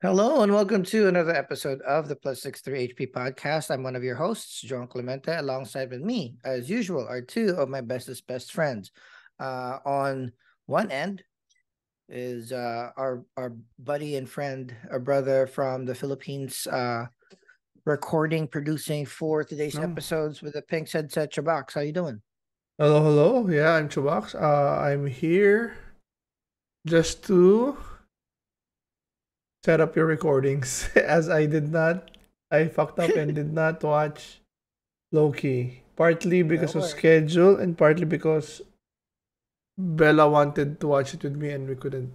Hello and welcome to another episode of the Plus 63 HP podcast. I'm one of your hosts, John Clemente. Alongside with me, as usual, are two of my bestest best friends. On one end is our buddy and friend, our brother from the Philippines, recording, producing for today's No. episodes with a pink headset. Chubax, how you doing? Hello, hello. Yeah, I'm Chubax. I'm here just to set up your recordings as I fucked up and did not watch Loki. Partly No because of worries. schedule and partly because Bella wanted to watch it with me and we couldn't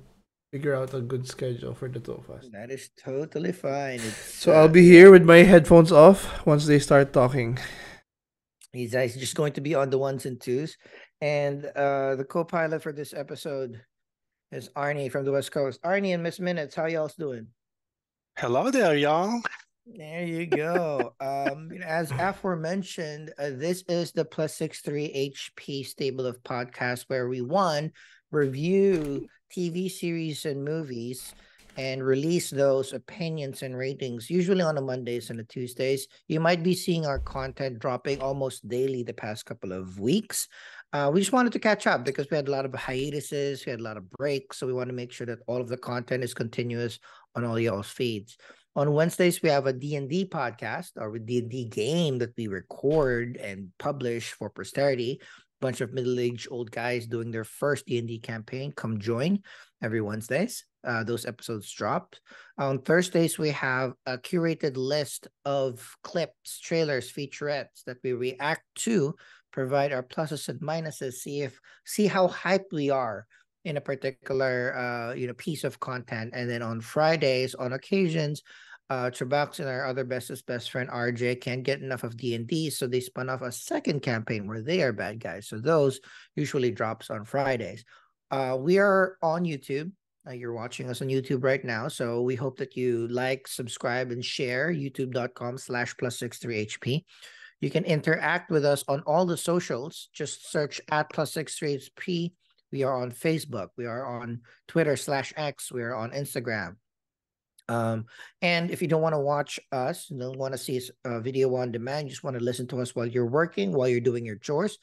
figure out a good schedule for the two of us. That is totally fine. It's So I'll be yeah. here with my headphones off once they start talking. He's just going to be on the ones and twos. And the co-pilot for this episode is Arnie from the West Coast. Arnie and Miss Minutes, how y'all's doing? Hello there, y'all. There you go. As aforementioned, this is the Plus 63 HP stable of podcasts where we review TV series and movies and release those opinions and ratings, usually on the Mondays and the Tuesdays. You might be seeing our content dropping almost daily the past couple of weeks. We just wanted to catch up because we had a lot of hiatuses, we had a lot of breaks, so we want to make sure that all of the content is continuous on all y'all's feeds. On Wednesdays, we have a D&D podcast or a D&D game that we record and publish for posterity. Bunch of middle-aged old guys doing their first D&D campaign. Come join every Wednesdays. Those episodes drop. On Thursdays, we have a curated list of clips, trailers, featurettes that we react to, provide our pluses and minuses, see how hyped we are in a particular piece of content. And then on Fridays, on occasions, Chubax and our other bestest best friend RJ can't get enough of D&D, so they spun off a second campaign where they are bad guys. So those usually drops on Fridays. We are on YouTube. You're watching us on YouTube right now, so we hope that you like, subscribe, and share youtube.com/plus63hp. You can interact with us on all the socials. Just search at plus63hp. We are on Facebook. We are on Twitter/X. We are on Instagram. And if you don't want to watch us, you don't want to see a video on demand, you just want to listen to us while you're working, while you're doing your chores,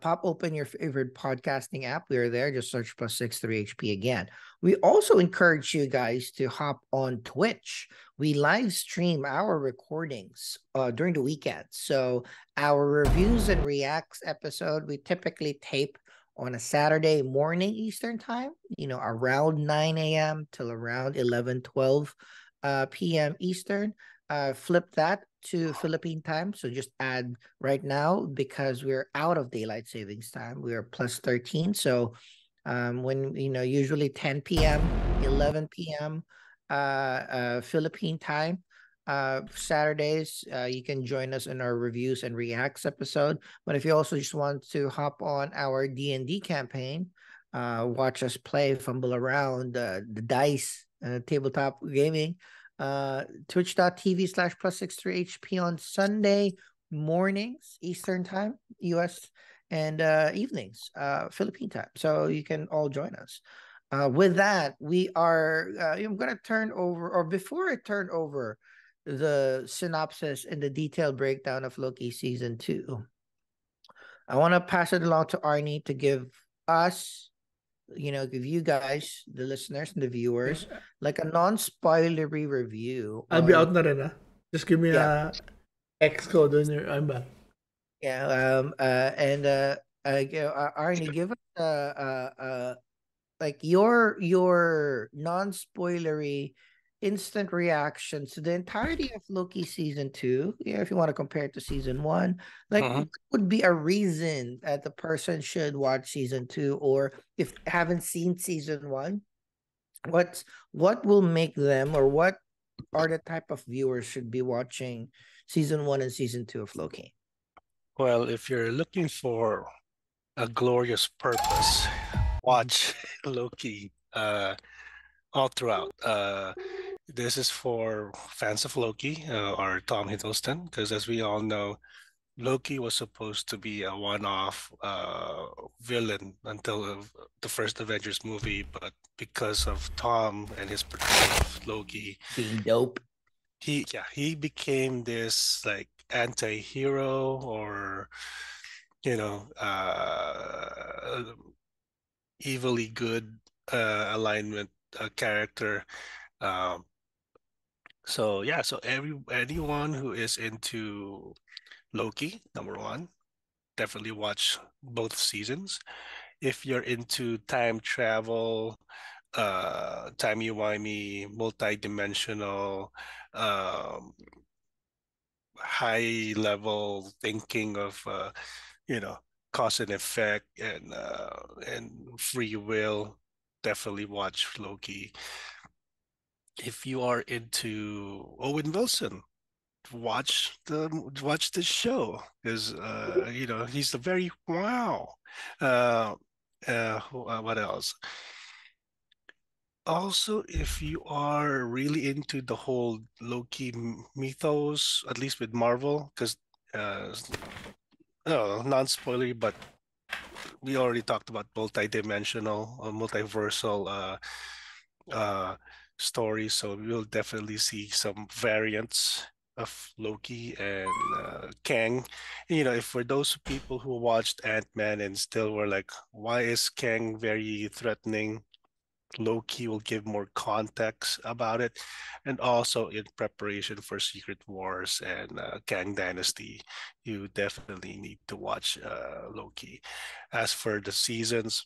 pop open your favorite podcasting app. We are there. Just search plus 63HP again. We also encourage you guys to hop on Twitch. We live stream our recordings during the weekend. So our reviews and reacts episode, we typically tape on a Saturday morning Eastern time, around 9 a.m. till around 11, 12 p.m. Eastern. Flip that to Philippine time. So just add right now because we're out of daylight savings time. We are plus 13. So when, usually 10 p.m., 11 p.m. Philippine time. Saturdays, you can join us in our reviews and reacts episode. But if you also just want to hop on our D&D campaign, watch us play, fumble around the dice, tabletop gaming, twitch.tv/plus63hp on Sunday mornings, Eastern time, US, and evenings, Philippine time. So you can all join us. With that, I'm going to turn over, or before I turn over the synopsis and the detailed breakdown of Loki season 2, I want to pass it along to Arnie to give us, give you guys, the listeners and the viewers, like a non-spoilery review I'll be out on, na rin, ah. Just give me yeah, a X code when I'm back. yeah, Arnie, give us like your non-spoilery instant reactions to the entirety of Loki season 2. Yeah, if you want to compare it to season 1, like Mhm. what would be a reason that the person should watch season 2, or if haven't seen season 1, what will make them, or what are the type of viewers should be watching season 1 and season 2 of Loki? Well, if you're looking for a glorious purpose, watch Loki all throughout. This is for fans of Loki or Tom Hiddleston, because as we all know, Loki was supposed to be a one-off villain until the first Avengers movie, but because of Tom and his portrayal of Loki, Being dope. he became this like anti-hero, or you know, evilly good alignment character. Um, so yeah, so anyone who is into Loki, number one, definitely watch both seasons. If you're into time travel, timey-wimey, multi-dimensional, um, high level thinking of you know, cause and effect, and free will, definitely watch Loki. If you are into Owen Wilson, watch the show, because you know, he's a very wow. Uh, what else? Also, if you are really into the whole Loki mythos, at least with Marvel, because no, non-spoilery, but we already talked about multi-dimensional or multiversal uh, stories, so we'll definitely see some variants of Loki and Kang. You know, if for those people who watched Ant-Man and still were like, why is Kang very threatening? Loki will give more context about it, and also in preparation for Secret Wars and Kang Dynasty, you definitely need to watch Loki. As for the seasons,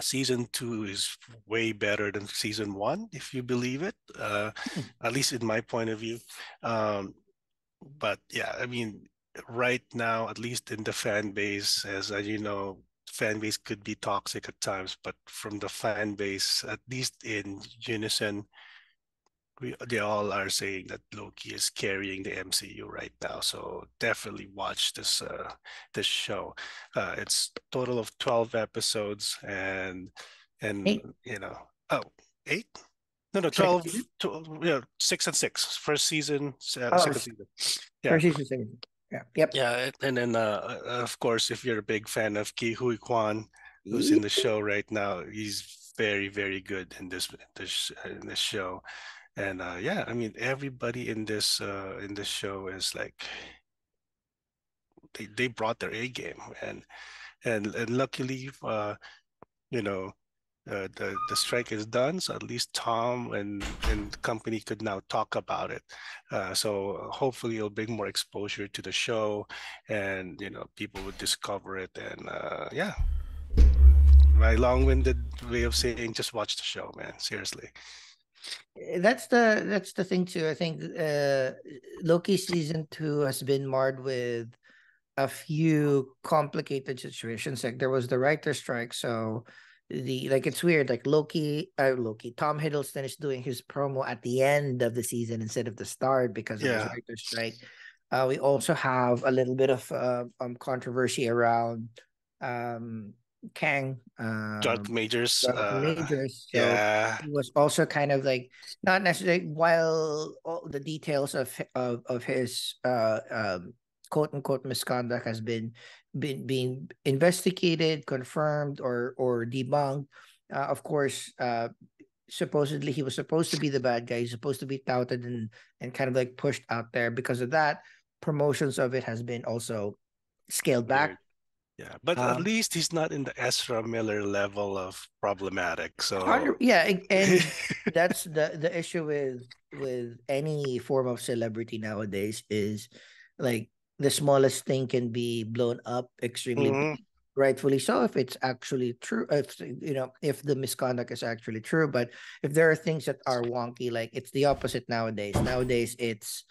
season two is way better than season one, if you believe it. At least in my point of view. Um, but yeah, I mean, right now, at least in the fan base, as you know, fan base could be toxic at times, but from the fan base, at least in unison, they all are saying that Loki is carrying the MCU right now. So definitely watch this show. It's total of 12 episodes, and Hey, you know, oh, eight? No, second 12, season? 12, yeah, six and six. First season, Oh, second season. Yeah. first season, second season. Yeah. Yep. Yeah, and then of course, if you're a big fan of Ki Hui Kwan, who's in Yep. the show right now, he's very, very good in this show. And yeah, I mean, everybody in this show is like, they brought their A game, and luckily, you know, the strike is done, so at least Tom and the company could now talk about it. So hopefully it'll bring more exposure to the show, and you know, people would discover it. And yeah, my long-winded way of saying, just watch the show, man. Seriously. That's the thing too. I think Loki season two has been marred with a few complicated situations. Like there was the writer strike, so the like it's weird. Like Loki, Tom Hiddleston is doing his promo at the end of the season instead of the start because of this Yeah, writer strike. We also have a little bit of controversy around um Kang, Jonathan Majors. Jonathan Majors. So Yeah, he was also kind of like not necessarily, while all the details of his quote unquote misconduct has been being investigated, confirmed, or debunked. Of course, supposedly he was supposed to be the bad guy. He's supposed to be touted and kind of like pushed out there. Because of that, promotions of it has been also scaled back. weird. Yeah, but at Um, least he's not in the Ezra Miller level of problematic. So Yeah, and that's the issue with any form of celebrity nowadays is like the smallest thing can be blown up extremely mhm, big, rightfully so, if it's actually true, if if the misconduct is actually true. But if there are things that are wonky, like it's the opposite nowadays it's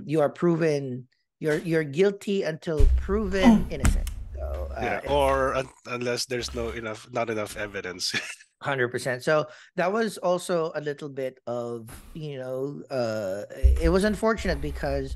you are proven, you're guilty until proven innocent. So yeah, it's or unless there's not enough evidence. 100%. So that was also a little bit of, it was unfortunate because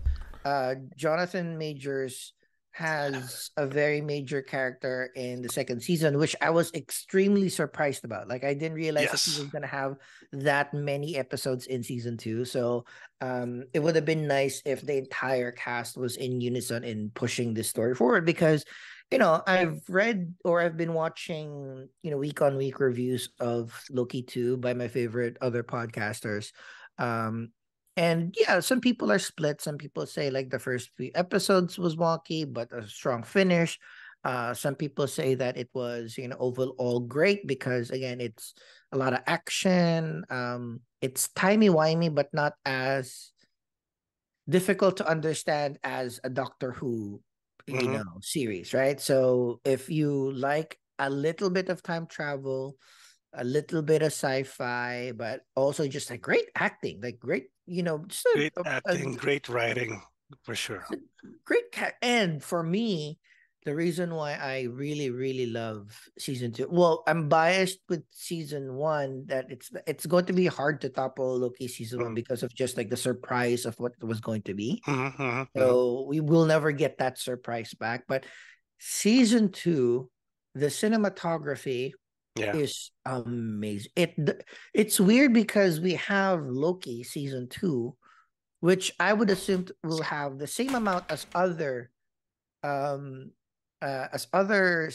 Jonathan Majors has a very major character in the second season, which I was extremely surprised about. Like I didn't realize that he Yes, was gonna have that many episodes in season two. So it would have been nice if the entire cast was in unison in pushing this story forward, because I've read or I've been watching, week on week reviews of Loki 2 by my favorite other podcasters. Um, and yeah, some people are split. Some people say like the first few episodes was wonky, but a strong finish. Some people say that it was, overall great because again, it's a lot of action. It's timey-wimey, but not as difficult to understand as a Doctor Who, Hmm. series, right? So if you like a little bit of time travel, a little bit of sci-fi, but also just like great acting, like great, just Great acting, great writing, for sure. a great and for me, the reason why I really, really love season two. Well, I'm biased with season one that it's going to be hard to topple Loki season one Mm-hmm. because of just like the surprise of what it was going to be. Mm-hmm. Mm-hmm. So we will never get that surprise back. But season two, the cinematography Yeah. is amazing. It's weird because we have Loki season two, which I would assume will have the same amount um as other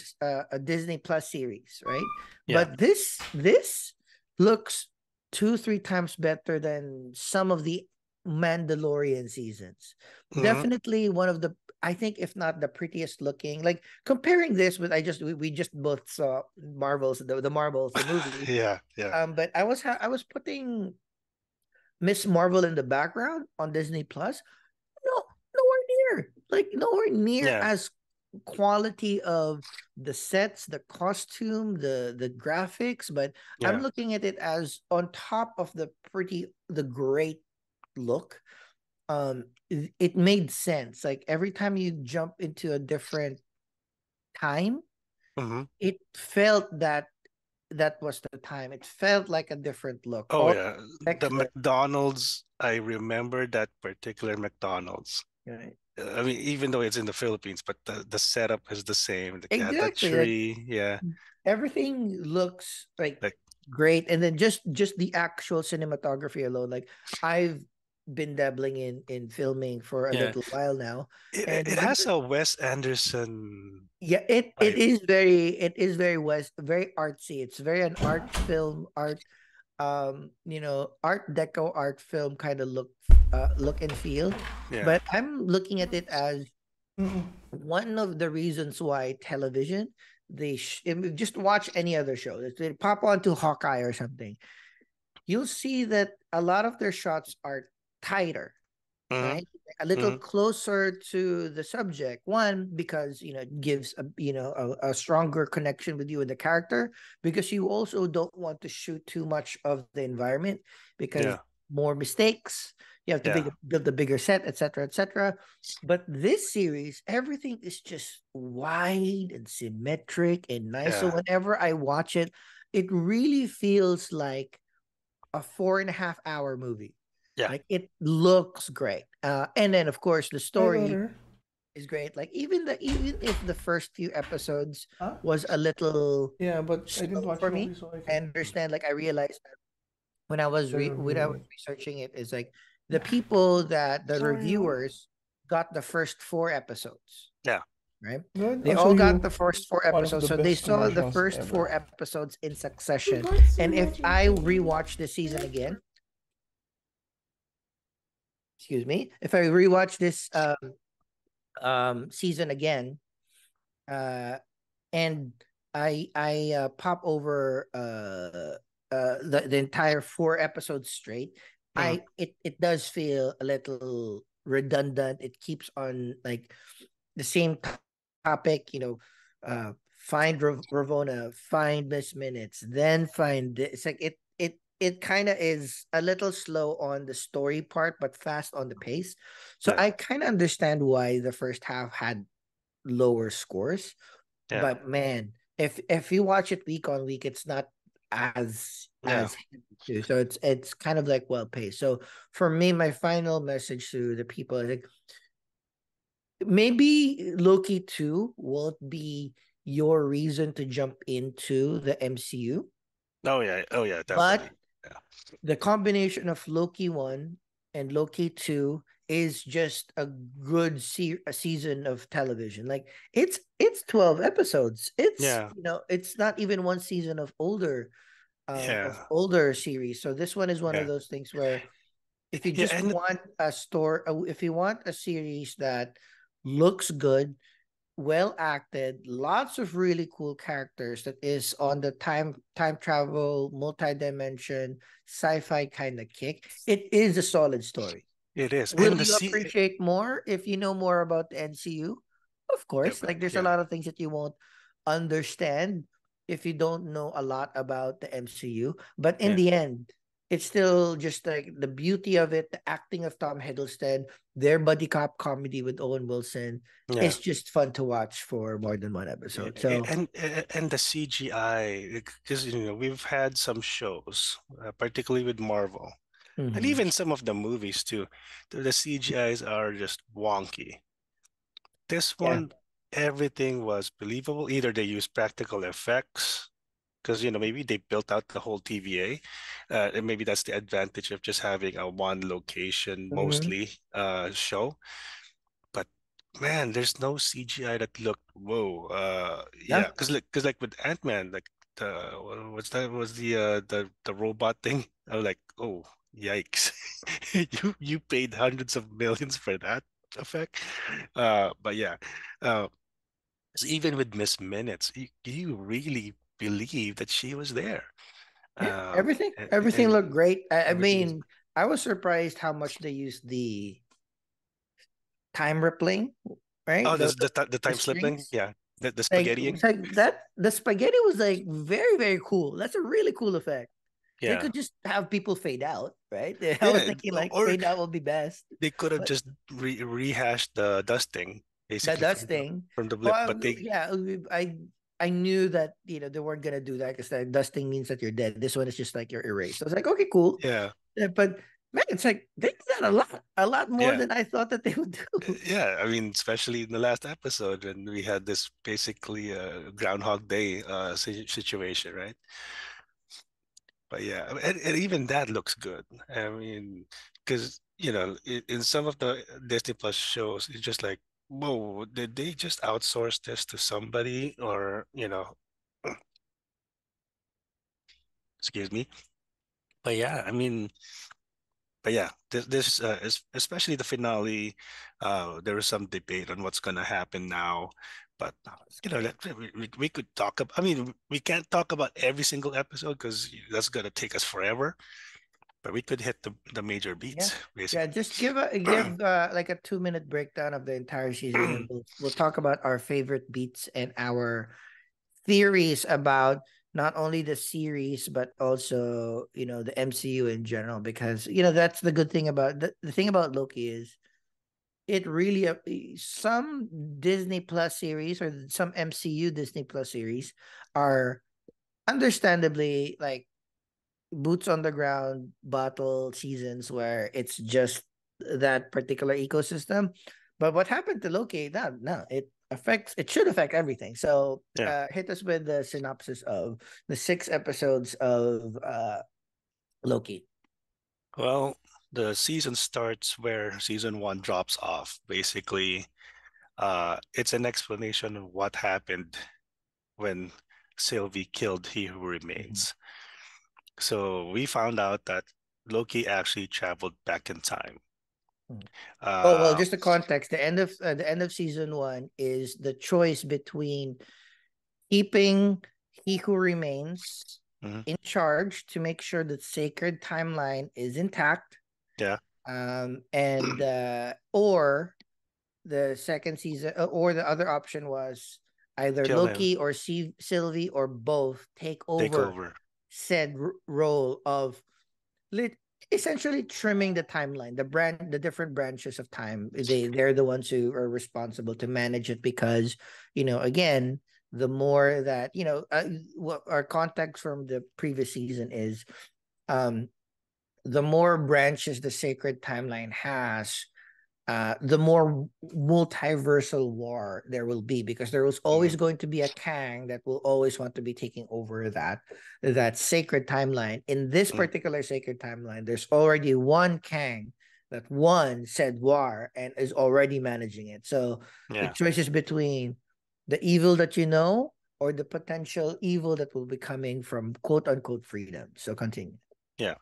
Disney Plus series, right? Yeah. But this looks 2-3 times better than some of the Mandalorian seasons. Mm-hmm. Definitely one of the, I think if not the prettiest looking. Like comparing this with, we just both saw the Marvels the movie. Yeah. Yeah. But I was putting Miss Marvel in the background on Disney Plus. No, nowhere near. Like nowhere near Yeah. as quality of the sets, the costume, the graphics, but I'm Yeah. looking at it as on top of the great look. It made sense. Like every time you jump into a different time, Mm-hmm. it felt that was the time. It felt like a different look. Oh All yeah. The effects, McDonald's, I remember that particular McDonald's. right? I mean, even though it's in the Philippines, but the setup is the same. The Exactly. Like tree, yeah, everything looks like like great, and then just the actual cinematography alone, like I've been dabbling in filming for a yeah. little while now, It and one has a Wes Anderson yeah, it vibe. is very very artsy. It's very an art film, art deco art film kind of look and feel. Yeah. But I'm looking at it as Mm-mm. one of the reasons why television, if you just watch any other show, if they pop onto Hawkeye or something, you'll see that a lot of their shots are tighter, Mm-hmm. right? A little Mm-hmm. closer to the subject. One, because it gives a stronger connection with you and the character, because you also don't want to shoot too much of the environment because Yeah. more mistakes. You have to Yeah. build a bigger set, etc., etc. But this series, everything is just wide and symmetric and nice. So Yeah. whenever I watch it, it really feels like a 4.5 hour movie. Yeah. Like it looks great. And then of course the Hi, story daughter. is great. Like even if the first few episodes Huh? was a little Yeah, but I didn't slow watch for me, Loki, so I I can understand. Like I realized that when I was review. researching it, is like the people that the How are you? reviewers got the first 4 episodes, Yeah. right? Good. They I'll show all got you the first four one of episodes, the so they best saw the commercials first ever. 4 episodes in You succession. guys And are if watching I TV? rewatch the season again, excuse me, if I rewatch this season again, uh and I pop over the entire 4 episodes straight, Mm-hmm. it does feel a little redundant. It keeps on like the same topic, find Ravona, find Miss Minutes, then find it's like it kind of is a little slow on the story part, but fast on the pace. So Yeah. I kind of understand why the first half had lower scores. Yeah. But man, if you watch it week on week, it's not Yeah. as heavy too. So it's kind of like well paced. So for me, my final message to the people is like maybe Loki 2 won't be your reason to jump into the MCU, Oh yeah. Oh yeah. but Definitely. Yeah. the combination of Loki 1 and Loki 2 is just a good a season of television. Like it's 12 episodes. It's Yeah. it's not even one season of Yeah. older series. So this one is one of Yeah. those things where if you Yeah. just And want if you want a series that looks good, well acted, lots of really cool characters, that is on the time travel, multi-dimension, sci-fi kind of kick, it is a solid story. it is. Will And you appreciate more if you know more about the MCU? Of course, like there's a yeah. lot of things that you won't understand if you don't know a lot about the MCU. But in Yeah. the end, it's still just like the beauty of it, the acting of Tom Hiddleston, their buddy cop comedy with Owen Wilson. Yeah. It's just fun to watch for more than one episode. So, And the CGI, because we've had some shows, particularly with Marvel, and mhm. even some of the movies too. The CGIs are just wonky. This Yeah, one, everything was believable. Either they use practical effects, because maybe they built out the whole TVA, and maybe that's the advantage of just having a one location mhm. mostly show. But man, there's no CGI that looked whoa. Yeah, Yeah, because like with Ant-Man, like the what's that was the robot thing. I was like, oh yikes, you paid hundreds of millions for that effect. But yeah, uh, 'cause even with Miss Minutes, you really believe that she was there. yeah. Um, Everything and looked great. I everything is mean, I was surprised how much they used the time rippling, right? oh the The time slipping, strings. yeah, the Like it's spaghettiing, like that the spaghetti was like very, very cool. That's a really cool effect. They yeah. could just have people fade out, right? I was Yeah, thinking like or fade out will be best. they could have But just rehashed the dusting the basically dusting, from the blip, well, but they yeah, I knew that they weren't gonna do that because that dusting means that you're dead. This one is just like you're erased. I was like, okay, cool. yeah, But man, it's like they did that a lot more yeah, than I thought that they would do. yeah. I mean, especially in the last episode when we had this basically Groundhog Day situation, right? But yeah, and even that looks good. I mean, because in some of the Disney Plus shows, it's just like, whoa, did they just outsource this to somebody, or excuse me? But yeah, I mean. But yeah, this is especially the finale. There was some debate on what's going to happen now, but It's great. we could talk about. I mean, we can't talk about every single episode because that's going to take us forever. But we could hit the major Yeah. beats Yeah, basically. just give like a 2-minute breakdown of the entire season, and we'll talk about our favorite beats and our theories about not only the series but also the MCU in general, because that's the good thing about the thing about Loki is it really some Disney Plus series or some MCU Disney Plus series are understandably like boots on the ground battle seasons where it's just that particular ecosystem. But what happened to Loki? No, it should affect everything. So Yeah. hit us with the synopsis of the 6 episodes of Loki. Well, the season starts where season one drops off. Basically, it's an explanation of what happened when Sylvie killed He Who Mhm. Remains. So we found out that Loki actually traveled back in time. Mhm. Oh well, Uh, just the context. The end of season one is the choice between keeping He Who Remains mhm, in charge to make sure that sacred timeline is intact, yeah, and or the second season, or the other option was either kill him, Loki or Sylvie or both take take over over. said role of lit essentially trimming the timeline, the different branches of time. They're the ones who are responsible to manage it, because again, the more that what our context from the previous season is, um the more branches the sacred timeline has, the more multiversal war there will be, because there was always Mhm, going to be a Kang that will always want to be taking over that sacred timeline. In this mhm, particular sacred timeline, there's already one Kang that won said war and is already managing it. So the Yeah. choice is between the evil that you know or the potential evil that will be coming from quote unquote freedom. So continue. Yeah.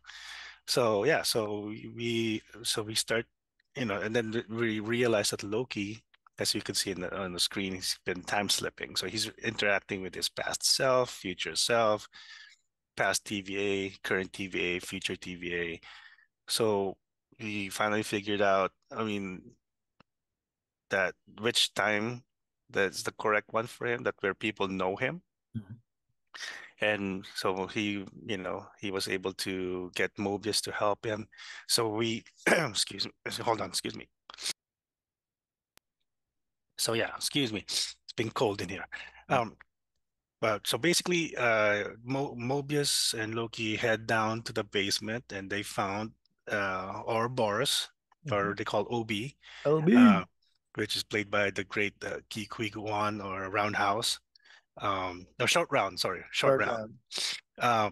So yeah, so we start, and then we realize that Loki, as you can see on the screen, he's been time slipping. So he's interacting with his past self, future self, past TVA, current TVA, future TVA. So we finally figured out, I mean, that which time that's the correct one for him, that where people know him. Mhm. And so he was able to get Mobius to help him. So we, excuse me, hold on, excuse me. So yeah, excuse me, it's been cold in here. Um, but so basically, Mobius and Loki head down to the basement and they found Ouroboros, or Mhm. they call OB, OB. uh, which is played by the great Ki Kui Guan, or Roundhouse. No, Short Round, sorry, Short Short Round. round. Uh,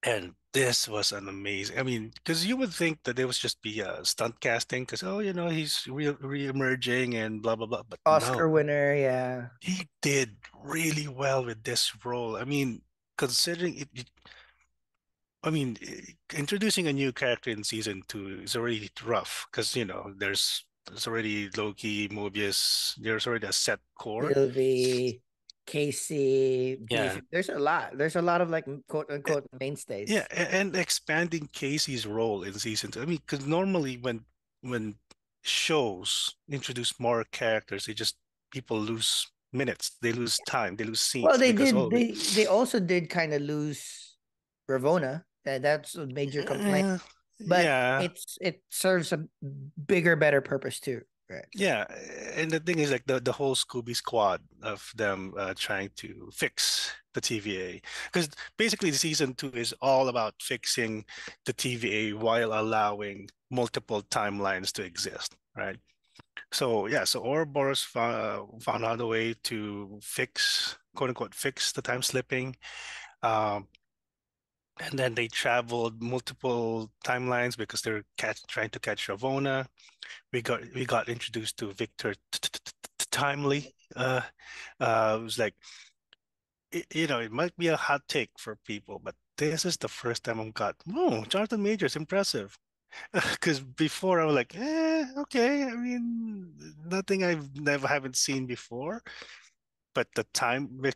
And this was an amazing. I mean, because you would think that it was just be stunt casting, because he's re-emerging and blah blah blah. But Oscar no, winner, yeah. he did really well with this role. I mean, considering I mean, introducing a new character in season 2 is already rough because there's already Loki, Mobius. There's already a set core. Sylvie, Casey, Yeah, Beef. There's a lot of like quote eh, unquote yeah, mainstays. and expanding Casey's role in season 2. I mean, because normally when shows introduce more characters, people lose minutes, they lose time, they lose Well, scenes they because did. They also did kind of lose Ravona. That's a major complaint, eh, but yeah, it serves a bigger, better purpose too, right? So yeah, and the thing is, like, the whole Scooby Squad of them trying to fix the TVA, because basically the season 2 is all about fixing the TVA while allowing multiple timelines to exist, right? So yeah, so Ouroboros found out a way to fix, quote unquote, fix the time slipping. Um, and then they traveled multiple timelines because they're trying to catch Ravonna. We got introduced to Victor Timely. It was like, it might be a hot take for people, but this is the first time I've got, oh, Jonathan Majors, impressive. Because before I was like, okay. I mean, nothing I've never haven't seen before. But the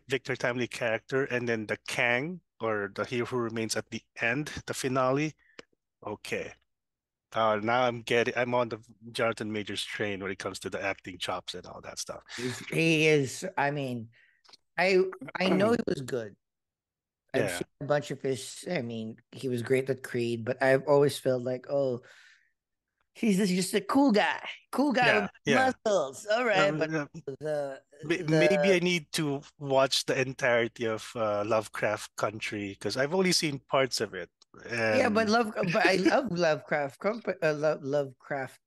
Victor Timely character, and then the Kang, or the Hero Who Remains at the end, the finale. Okay. Now I'm on the Jonathan Majors train when it comes to the acting chops and all that stuff. he is. I mean, I I know he was good. I've Yeah, seen a bunch of his. I mean, he was great at Creed, but I've always felt like, oh, just a cool guy with yeah, yeah. muscles. All right, but Uh, the Maybe the I need to watch the entirety of Lovecraft Country because I've only seen parts of it. yeah, And but I love Lovecraft. Lovecraft.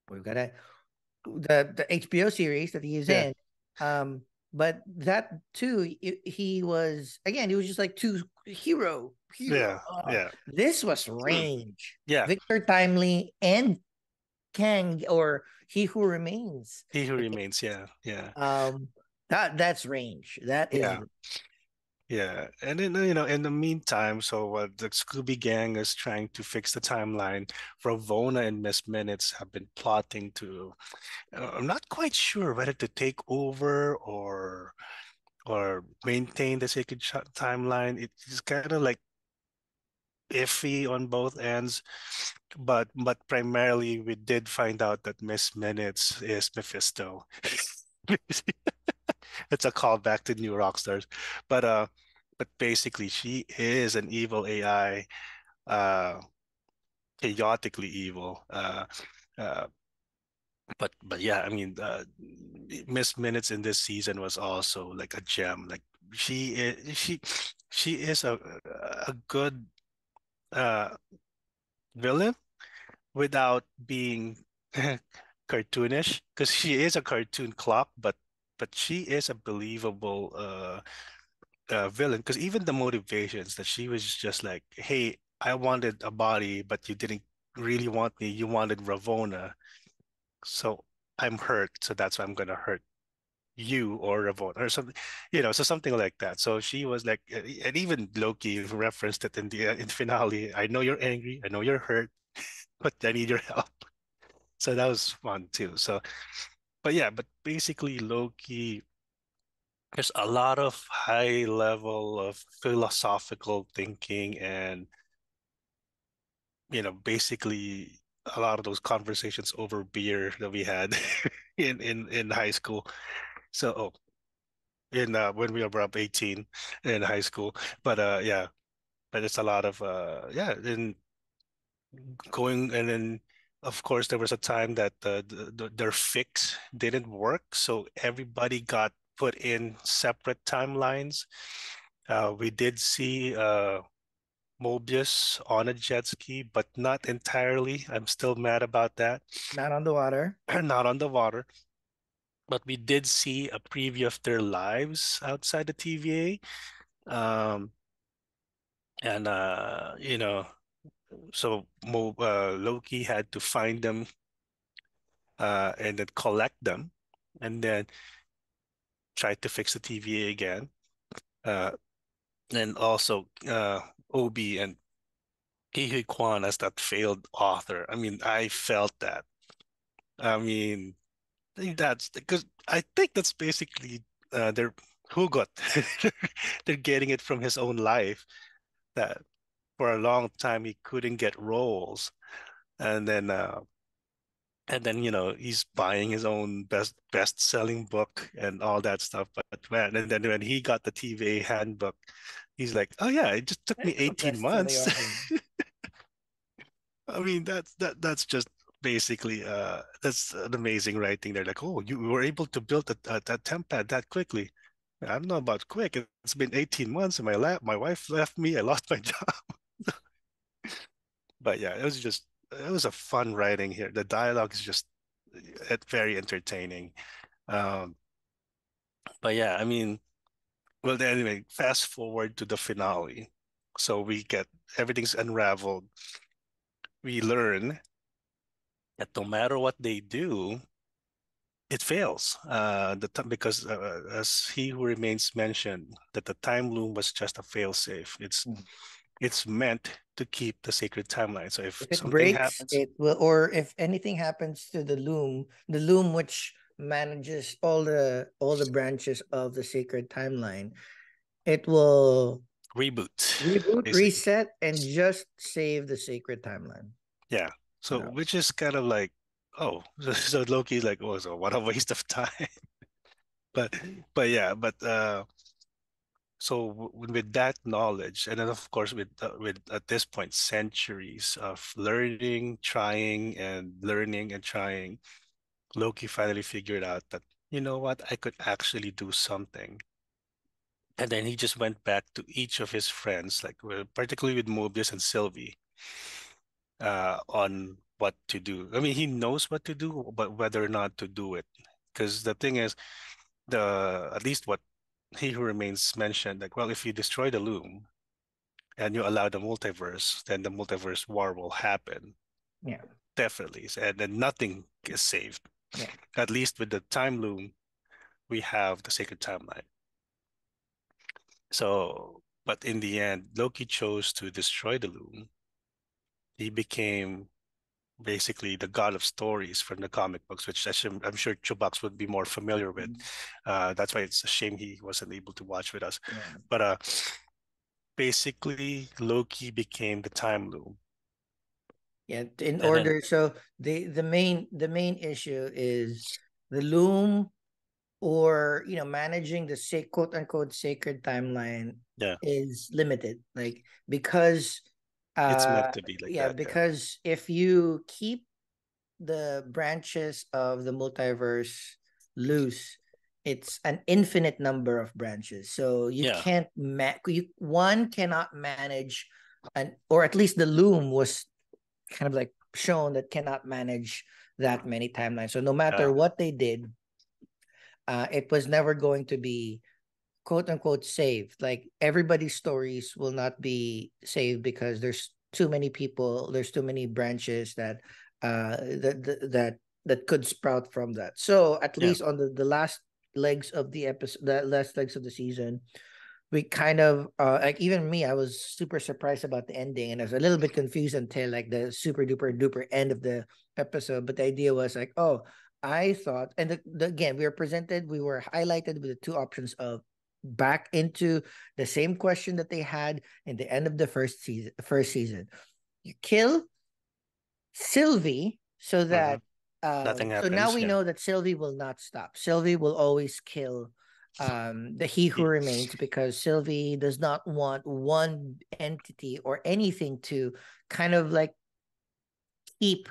We've got the HBO series that he was yeah, in. But that too, he was again. He was just like too hero. yeah, yeah, This was range. yeah. Victor Timely and Kang, or He Who Remains. He Who Remains. Yeah, yeah, Um, that's range. That is yeah. Yeah, and then in the meantime, so the Scooby Gang is trying to fix the timeline. Ravonna and Miss Minutes have been plotting to. I'm not quite sure whether to take over or maintain the sacred timeline. It's kind of like iffy on both ends, but primarily we did find out that Miss Minutes is Mephisto. It's a callback to New Rockstars, but basically she is an evil AI, uh, chaotically evil. Uh, but yeah, I mean, Miss Minutes in this season was also like a gem. Like she is a good uh villain without being cartoonish, because she is a cartoon clock, but she is a believable villain, because even the motivations that she was just like, hey, I wanted a body but you didn't really want me. You wanted Ravonna, so I'm hurt. So that's why I'm gonna hurt you or Ravonna or something, so something like that. So she was like, and even Loki referenced it in finale. I know you're angry. I know you're hurt, but I need your help. So that was fun too. So, but yeah, but basically Loki, there's a lot of high level of philosophical thinking and basically a lot of those conversations over beer that we had in high school. So in when we were up 18 in high school. But yeah, but it's a lot of yeah, then going and then of course there was a time that their fix didn't work, so everybody got put in separate timelines. We did see Mobius on a jet ski, but not entirely. I'm still mad about that. Not on the water. Not on the water. But we did see a preview of their lives outside the TVA. And so Loki had to find them and then collect them and then try to fix the TVA again. Uh, and also Obi and Ke Kwan as that failed author. I mean, I felt that. I mean, I think that's because I think that's basically their Hugot. They're getting it from his own life that for a long time he couldn't get roles, and then he's buying his own best selling book and all that stuff. But man, and then when he got the TVA handbook, he's like, oh yeah, it just took me It's the 18 best-selling months. author. I mean, that's just basically that's an amazing writing. They're like, oh, you were able to build a temp pad that quickly. I don't know about quick. It's been 18 months and my wife left me. I lost my job. But yeah, it was a fun writing here. The dialogue is just very entertaining. Um, but yeah, I mean, well, then anyway, fast forward to the finale. So we get everything's unraveled. We learn that no matter what they do, it fails. Because as he who remains mentioned, that the time loom was just a failsafe. It's meant to keep the sacred timeline. So if If it something breaks, happens, it will, or if anything happens to the loom which manages all the branches of the sacred timeline, it will reboot, reboot, basically. reset, and just save the sacred timeline. Yeah. You So know, which is kind of like, oh, so Loki's like, oh, so what a waste of time. But but yeah, but so with that knowledge, and then of course with at this point centuries of learning, trying, and learning and trying, Loki finally figured out that you know what, I could actually do something. And then he just went back to each of his friends, like particularly with Mobius and Sylvie, on what to do. I mean, he knows what to do, but whether or not to do it. Because the thing is, at least what he who remains mentioned, like, well, if you destroy the loom and you allow the multiverse, then the multiverse war will happen. yeah, Definitely. And then nothing is saved. yeah. At least with the time loom, we have the sacred timeline. So, but in the end, Loki chose to destroy the loom. He became basically the god of stories from the comic books, which I'm sure Chubax would be more familiar with. Mhm. That's why it's a shame he wasn't able to watch with us. Yeah. But basically, Loki became the time loom. Yeah, in And then, order, so the main issue is the loom, or managing the quote unquote sacred timeline yeah, is limited, like, because it's meant to be like yeah, that. Yeah. because if you keep the branches of the multiverse loose, it's an infinite number of branches, so you Yeah. can't one cannot manage, or at least the loom was kind of like shown that cannot manage that many timelines. So no matter Yeah. what they did, it was never going to be quote unquote saved. Like, everybody's stories will not be saved because there's too many people, there's too many branches that could sprout from that. So at Yeah. least on the last legs of the episode, the last legs of the season, we kind of like, even me, I was super surprised about the ending, and I was a little bit confused until like the super duper duper end of the episode. But the idea was like, oh, I thought, and again, we were highlighted with the two options of back into the same question that they had in the end of the first season. You kill Sylvie so Hmm. that Nothing so now happens. we Yeah. know that Sylvie will not stop. Sylvie will always kill the He Who Y- Remains, because Sylvie does not want one entity or anything to kind of like keep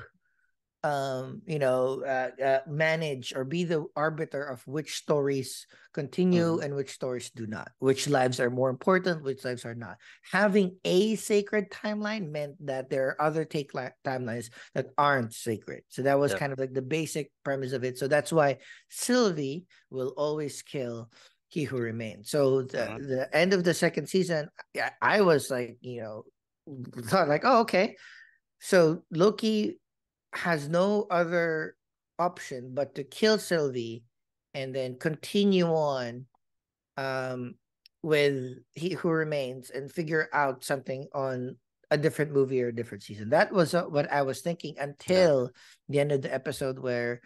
manage or be the arbiter of which stories continue mhm. and which stories do not, which lives are more important, which lives are not. Having a sacred timeline meant that there are other timelines that aren't sacred, so that was Yeah. kind of like the basic premise of it. So that's why Sylvie will always kill He Who Remains. So the Hmm. the end of the second season, I was like, thought like, oh, okay, so Loki has no other option but to kill Sylvie and then continue on um with He Who Remains and figure out something on a different movie or a different season. That was what I was thinking Yeah. until the end of the episode, where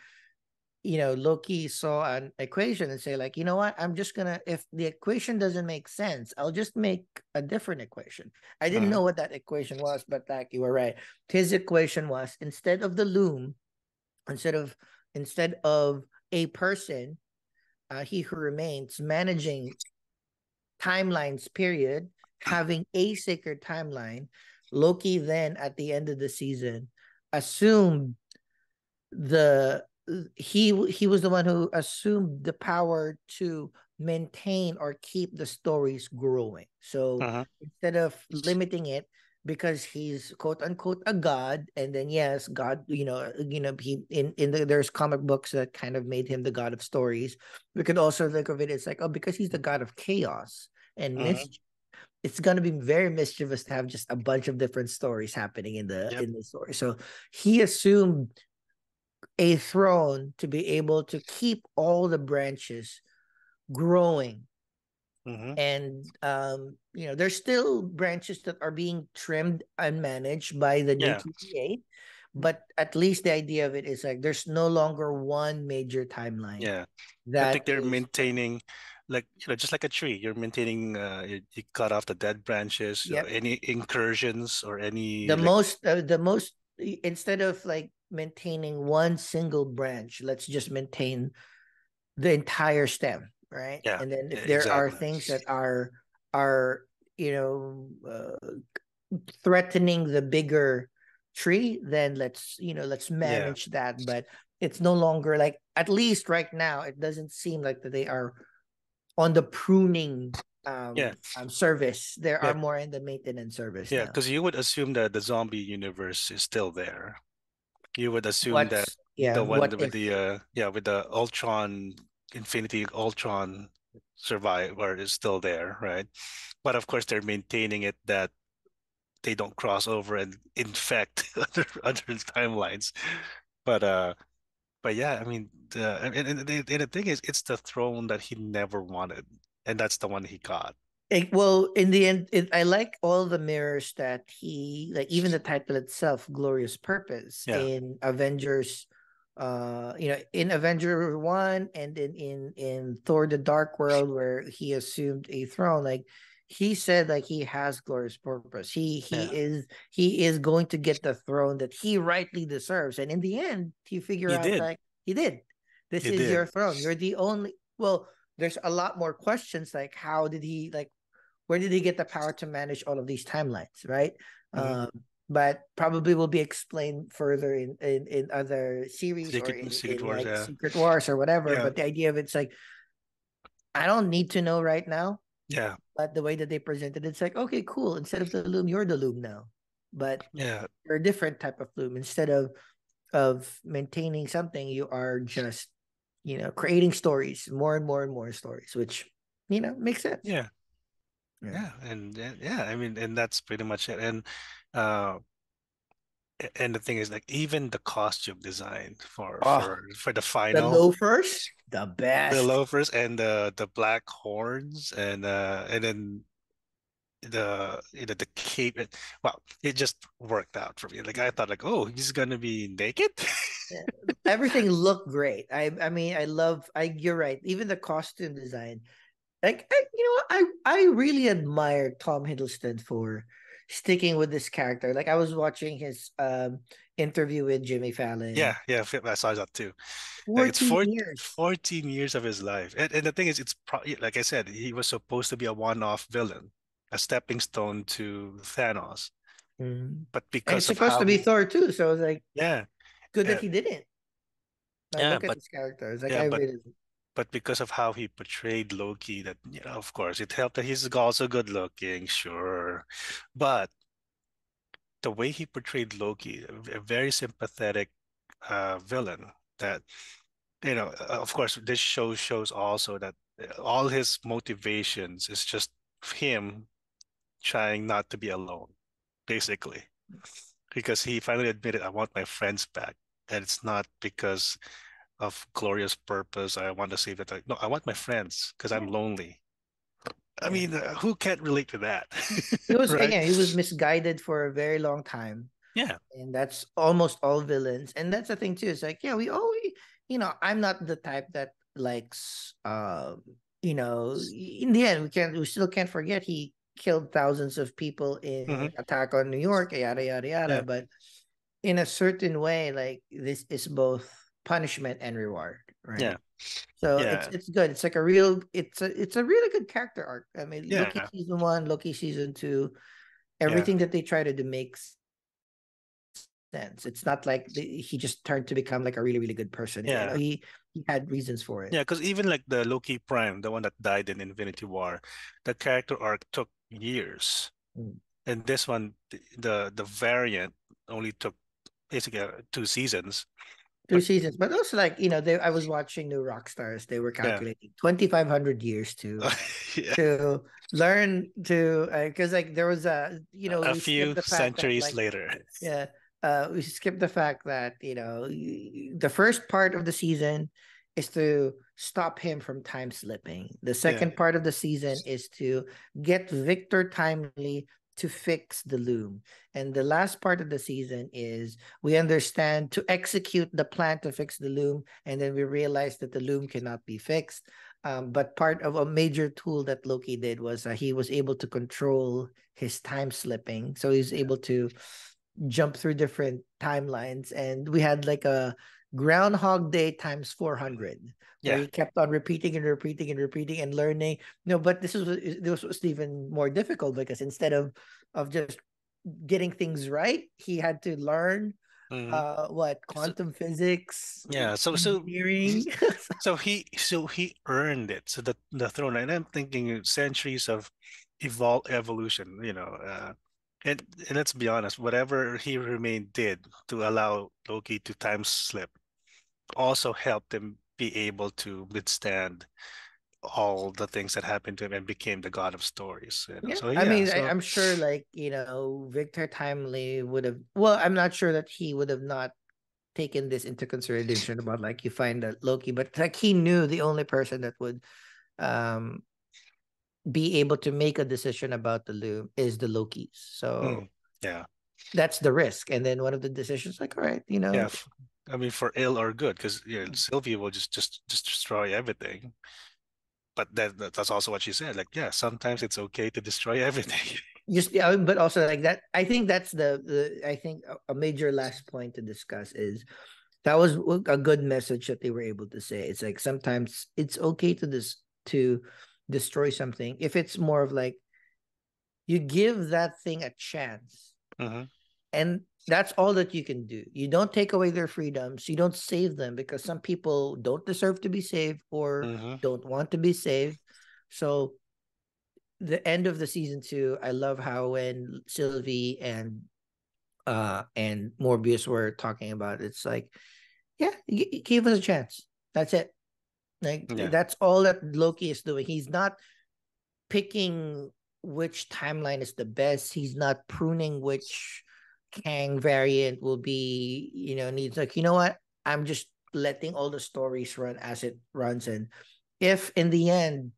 Loki saw an equation and say like, you know what, I'm just gonna, if the equation doesn't make sense, I'll just make a different equation. I didn't Hmm. know what that equation was, but like, you were right. His equation was, instead of the loom, instead of a person, He Who Remains, managing timelines, period, having a sacred timeline. Loki then at the end of the season assumed the he was the one who assumed the power to maintain or keep the stories growing. So Hmm. instead of limiting it, because he's quote unquote a god, and then yes, God, he there's comic books that kind of made him the god of stories. We could also think of it as like, oh, because he's the god of chaos and Hmm. mischief, it's gonna be very mischievous to have just a bunch of different stories happening in the Yep. in the story. So he assumed a throne to be able to keep all the branches growing. Hmm. And there's still branches that are being trimmed and managed by the new Yeah. TVA, but at least the idea of it is like there's no longer one major timeline Yeah. I that think they're is. maintaining, like, just like a tree. You're maintaining. You cut off the dead branches. Yep. Any incursions or any the like. most uh, the most instead of like maintaining one single branch, let's just maintain the entire stem, right? Yeah. And then if there are Exactly. things that are you know threatening the bigger tree, then let's Yeah. manage that. But it's no longer like, at least right now, it doesn't seem like that they are on the pruning Yeah. service. There Yeah. are more in the maintenance service Yeah. now. Because you would assume that the zombie universe is still there. You would assume that the one What with if? the with the Ultron, Infinity Ultron survivor is still there, right? But of course they're maintaining it that they don't cross over and infect other timelines. But yeah, I mean, and the thing is, it's the throne that he never wanted, and that's the one he got. Well, in the end, I like all the mirrors that he, like, even the title itself, "Glorious Purpose," Yeah, in Avengers, in Avenger 1, and in Thor: The Dark World, where he assumed a throne. Like, he said, like, he has glorious purpose. yeah, He is going to get the throne that he rightly deserves. And in the end, you figure he out did, like he did. This he is did. your throne. You're the only. Well, there's a lot more questions, like, how did he, like, where did he get the power to manage all of these timelines, right? Mhm. um but probably will be explained further in other series, or Secret in Wars, like yeah, Secret Wars or whatever. yeah, But the idea of it's like, I don't need to know right now. yeah, But the way that they presented it's like, okay, cool, instead of the loom, you're the loom now. But yeah, you're a different type of loom. Instead of maintaining something, you are just creating stories, more and more and more stories, which makes sense. yeah. Yeah, and yeah, I mean, and that's pretty much it. Uh, and the thing is, like, even the costume design for Oh, the the final, loafers, the the best. loafers and the black horns, and then the cape. Well, it just worked out for me. Like I thought, like, oh, he's gonna be naked. Yeah. Everything looked great. I mean, I love. You're right. Even the costume design. Like I really admire Tom Hiddleston for sticking with this character. Like I was watching his interview with Jimmy Yeah, Fallon. yeah, I saw that too. Like it's 14 years. 14 years of his life. And the thing is, it's like I said, he was supposed to be a one-off villain, a stepping stone to Thanos. Mm. But And it's because of supposed to how be he, Thor too. So it's like yeah, good that yeah, he didn't. Like yeah, look at this character. It's like yeah, I but really but because of how he portrayed Loki, that of course, it helped that he's also good looking, sure, but the way he portrayed Loki, a very sympathetic villain that of course, this show shows also that all his motivations is just him trying not to be alone, basically, because he finally admitted, "I want my friends back," and it's not because of glorious purpose. I want to save that. No, I want my friends because I'm yeah. lonely. I Yeah. mean, who can't relate to that, He was right? again, he was misguided for a very long time. Yeah. And that's almost all villains. And that's the thing too. It's like, yeah, we always, I'm not the type that likes in the end we still can't forget he killed thousands of people in Hmm. Attack on New York, yada yada yada. Yeah. But in a certain way, like this is both punishment and reward, Yeah. right? So Yeah. it's good. It's like a real it's a really good character arc. I mean, Loki Yeah. season one, Loki season two, Yeah. everything that they try to do makes sense. It's not like he just turned to become like a really, really good person. Yeah. He had reasons for it. Yeah, because even like the Loki Prime, the one that died in Infinity War, the character arc took years. Mm. And this one, the variant only took basically 2 seasons. Two But seasons, but also like I was watching New Rock Stars. They were yeah, calculating 2,500 years yeah, to learn to because like there was a we skipped few the fact that centuries like later. yeah, we skipped the fact that the first part of the season is to stop him from time slipping. The Yeah, second part of the season is to get Victor timely to fix the loom. And the last part of the season is we understand to execute the plan to fix the loom, and then we realize that the loom cannot be fixed. But part of a major tool that Loki did was he was able to control his time slipping. So he's able to jump through different timelines. And we had like a Groundhog Day times 400, where yeah, he kept on repeating and repeating and repeating and learning. No, but this was even more difficult because instead of just getting things right, he had to learn hmm what so, quantum physics, yeah. engineering. So he earned it. So the throne, and I'm thinking centuries of evolution. And let's be honest, whatever he remained did to allow Loki to time slip also helped him be able to withstand all the things that happened to him and became the god of stories. Yeah, So I yeah, mean, so I'm sure, like Victor Timely would have. Well, I'm not sure that he would have not taken this into consideration about like you find that Loki, but like he knew the only person that would um be able to make a decision about the loom is the Lokis. So yeah, that's the risk. And then one of the decisions, like, all right, yeah. I mean, for ill or good, because Sylvia will just destroy everything. But that's also what she said. Like, yeah, sometimes it's okay to destroy everything. just yeah, but also like that. I think that's the I think a major last point to discuss is that was a good message that they were able to say. It's like sometimes it's okay to destroy something if it's more of like you give that thing a chance, Hmm. and that's all that you can do. You don't take away their freedoms, you don't save them because some people don't deserve to be saved or Hmm. don't want to be saved. So the end of the season two, I love how when Sylvie and Morbius were talking about it, it's like, yeah, give us a chance. That's it. Like Yeah. that's all that Loki is doing. He's not picking. which timeline is the best. He's not pruning which Kang variant will be, needs, like, you know what? I'm just letting all the stories run as it runs. And if in the end,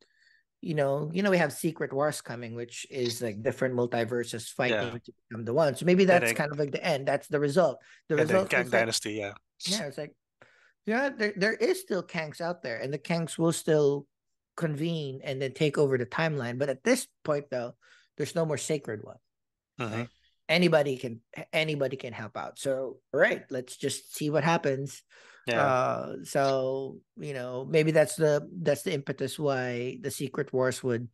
we have Secret Wars coming, which is like different multiverses fighting Yeah. to become the one. So maybe And that's then kind of like the end. That's the result. The and then result Kang is like, Dynasty, yeah. yeah, it's like, yeah, there is still Kangs out there, and the Kangs will still convene and then take over the timeline. But at this point, though, there's no more sacred one, Mm-hmm. right? Anybody can help out. So, all right, let's just see what happens. Yeah. So maybe that's the impetus why the Secret Wars would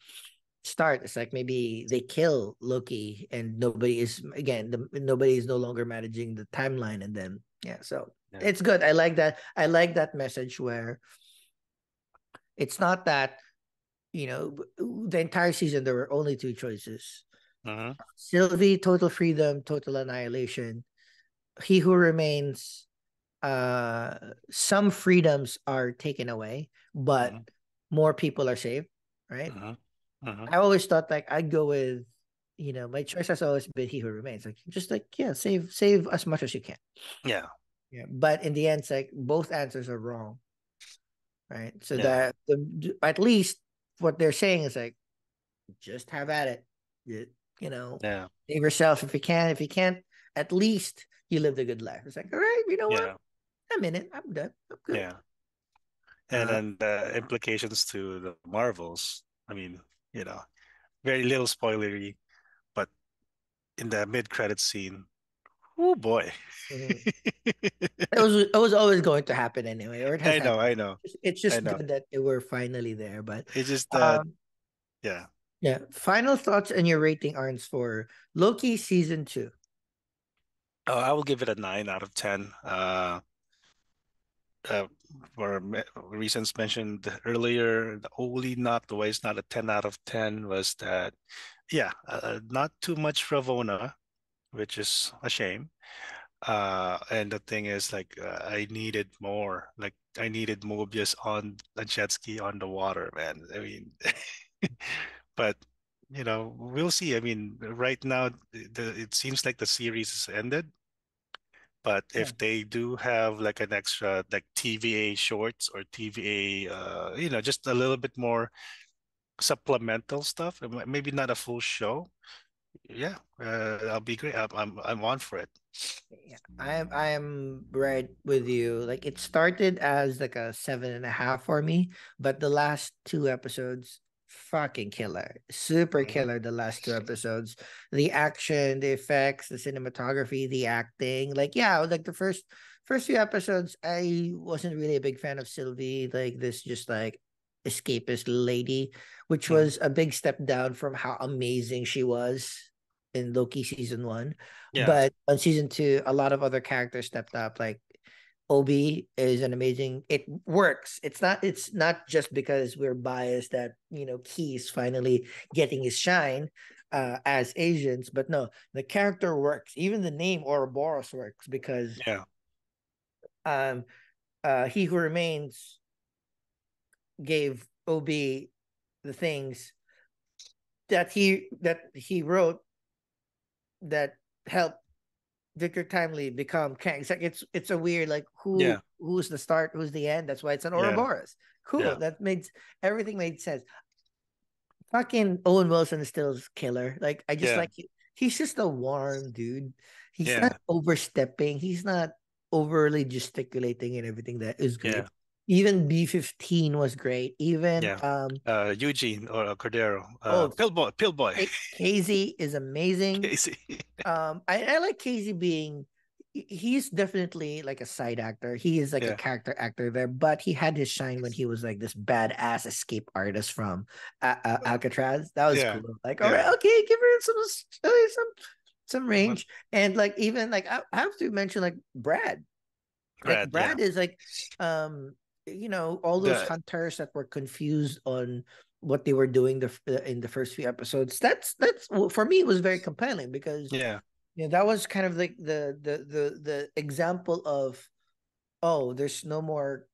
start. It's like maybe they kill Loki, and nobody is no longer managing the timeline, and then so Yeah. it's good. I like that. I like that message where it's not that the entire season there were only two choices: Mm-hmm. Sylvie, total freedom, total annihilation. He who remains, some freedoms are taken away, but Mm-hmm. more people are saved, right? Mm-hmm. Mm-hmm. I always thought like I'd go with, my choice has always been he who remains. Like just like save as much as you can. Yeah. Yeah, but in the end, it's like both answers are wrong, right? So Yeah. that at least what they're saying is like just have at it. You, you know, Yeah. save yourself if you can. If you can't, at least you lived a good life. It's like, all right, you know what? Yeah. I'm in it. I'm done. I'm good. Yeah. And Uh, then the implications to the Marvels. I mean, very little spoilery, but in the mid-credit scene, oh boy. mhm. It was always going to happen anyway, or it has I know, happened. I know, It's I just know. good that we're finally there. But It's just um, yeah. yeah. Final thoughts and your rating, Arns, for Loki season 2. Oh, I will give it a 9 out of 10. Uh, for reasons mentioned earlier, the only not the way it's not a 10 out of 10 was that, yeah, not too much Ravona, which is a shame. And the thing is, like, I needed more. Like, I needed Mobius on a jet ski on the water, man. I mean, but we'll see. I mean, right now, it seems like the series is ended. But Yeah. if they do have like an extra like TVA shorts or TVA, just a little bit more supplemental stuff, maybe not a full show. Yeah, I'll be great. I'm on for it. Yeah, I'm right with you. Like it started as like a 7.5 for me, but the last two episodes, fucking killer, super Mhm. killer. The last two episodes, the action, the effects, the cinematography, the acting. Like like the first few episodes, I wasn't really a big fan of Sylvie, like this just like escapist lady, which Mhm. was a big step down from how amazing she was in Loki season 1. Yeah, But on season 2, a lot of other characters stepped up. Like Obi is an amazing. It works. It's not just because we're biased that Key's finally getting his shine as Asians, but no, the character works. Even the name Ouroboros works because yeah, um He Who Remains gave Obi the things that he wrote that helped Victor Timely become Kang. It's like it's a weird like yeah, who's the start, who's the end. That's why it's an yeah, Ouroboros. Cool. yeah, That made everything made sense. Fucking Owen Wilson is still killer. Like I just yeah, like he's just a warm dude. He's not yeah, overstepping. He's not overly gesticulating and everything. That is yeah, great. Even B-15 was great. Even yeah. Eugene or Cordero, oh Pill Boy, Casey is amazing. Casey. I like Casey being he's definitely like a side actor. He is like a Yeah, character actor there, but he had his shine when he was like this badass escape artist from Alcatraz. That was yeah, cool. Like, all right, yeah. okay, give her some What range. And like even like I have to mention like Brad. Like Brad? Yeah, Brad is like all those the hunters that were confused on what they were doing in the first few episodes. That's for me it was very compelling because yeah, that was kind of like the example of, oh, there's no more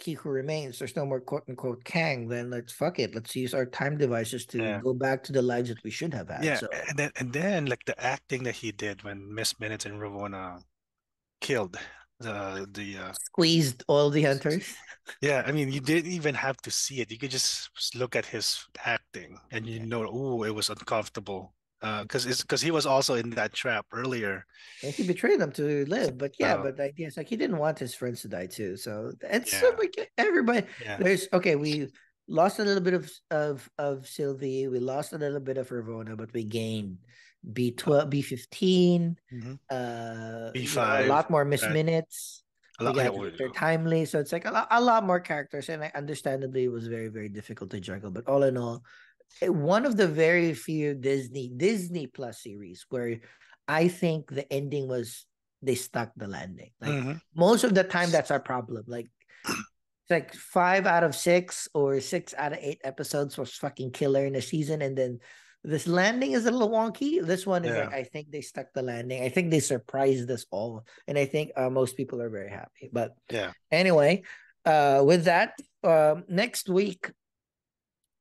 He Who Remains, there's no more quote unquote Kang, then let's fuck it. Let's use our time devices to go back to the lives that we should have had. Yeah, So and then like the acting that he did when Miss Minutes and Ravonna killed the squeezed all the hunters. yeah, I mean you didn't even have to see it. You could just look at his acting and you know, oh, it was uncomfortable. Because he was also in that trap earlier. And he betrayed them to live, but yeah, So, but the idea is like he didn't want his friends to die too. So it's yeah, like everybody. yeah. There's okay. We lost a little bit of Sylvie. We lost a little bit of Ravonna, but we gained B12, B15. Mhm. A B5, lot more missed right? minutes. A We lot, yeah, got Victor Timely, so it's like a lot more characters, and understandably, it was very very difficult to juggle. But all in all, one of the very few Disney Plus series where I think the ending was they stuck the landing. Like most of the time, that's our problem. Like it's like 5 out of 6 or 6 out of 8 episodes was fucking killer in a season, and then this landing is a little wonky. This one is like I think they stuck the landing. I think they surprised us all, and I think most people are very happy. But anyway, with that, next week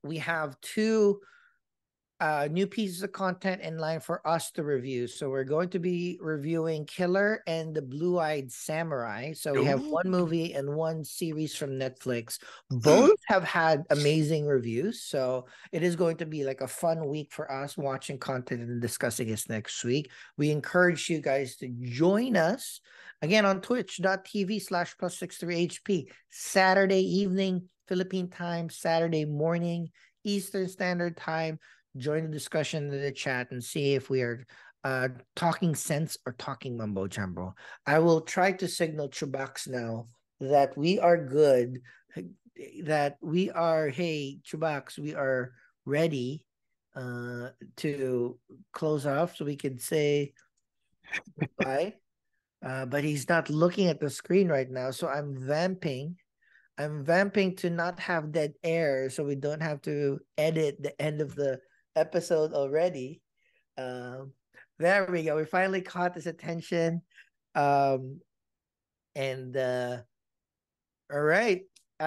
we have 2 new pieces of content in line for us to review. So we're going to be reviewing Killer and the Blue-Eyed Samurai. So we have 1 movie and 1 series from Netflix. Both have had amazing reviews. So it is going to be like a fun week for us watching content and discussing this next week. We encourage you guys to join us again on twitch.tv/plus63HP Saturday evening, Philippine time, Saturday morning, Eastern Standard Time. Join the discussion in the chat and see if we are talking sense or talking mumbo jumbo. I will try to signal Chubax now that we are good, that we are, hey, Chubax, we are ready to close off so we can say goodbye. But he's not looking at the screen right now, so I'm vamping to not have dead air so we don't have to edit the end of the episode already. There we go. We finally caught his attention. And all right.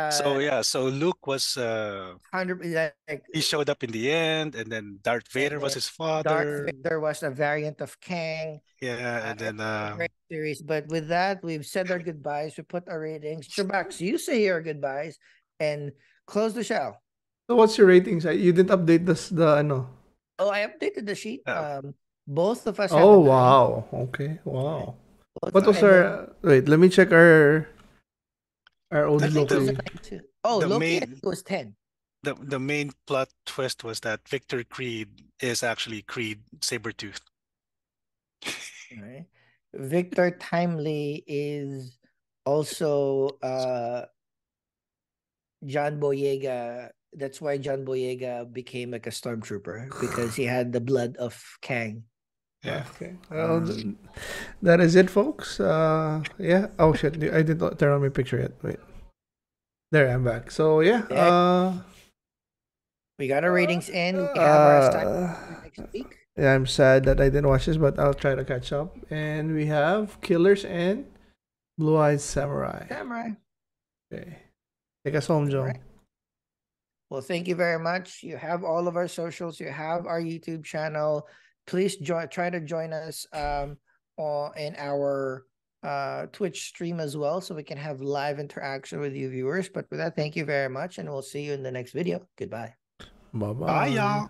So Luke was 100%. he showed up in the end, and then Darth Vader was his father. Darth Vader was a variant of Kang. Yeah, and then great series. But with that, we've said our goodbyes. We put our ratings. Chubax, you say your goodbyes and close the show. So what's your ratings? You didn't update the ano? Oh, I updated the sheet. Both of us. Oh wow! Okay, wow. What was our? Wait, let me check our old Loki. Oh, Loki was 10. The main plot twist was that Victor Creed is actually Creed Sabretooth. Right. Victor Timely is also John Boyega. That's why John Boyega became like a stormtrooper, because he had the blood of Kang. Yeah. Okay. Well, that is it, folks. Yeah. Oh shit! I didn't turn on my picture yet. Wait. There, I'm back. So yeah. We got our ratings in. We have our assignment next week. Yeah, I'm sad that I didn't watch this, but I'll try to catch up. And we have Killers and Blue-Eyed Samurai. Okay. Take us home, Joe. Right. Well, thank you very much. You have all of our socials. You have our YouTube channel. Please try to join us in our Twitch stream as well, so we can have live interaction with you viewers. But with that, thank you very much, and we'll see you in the next video. Goodbye. Bye-bye. Bye, y'all.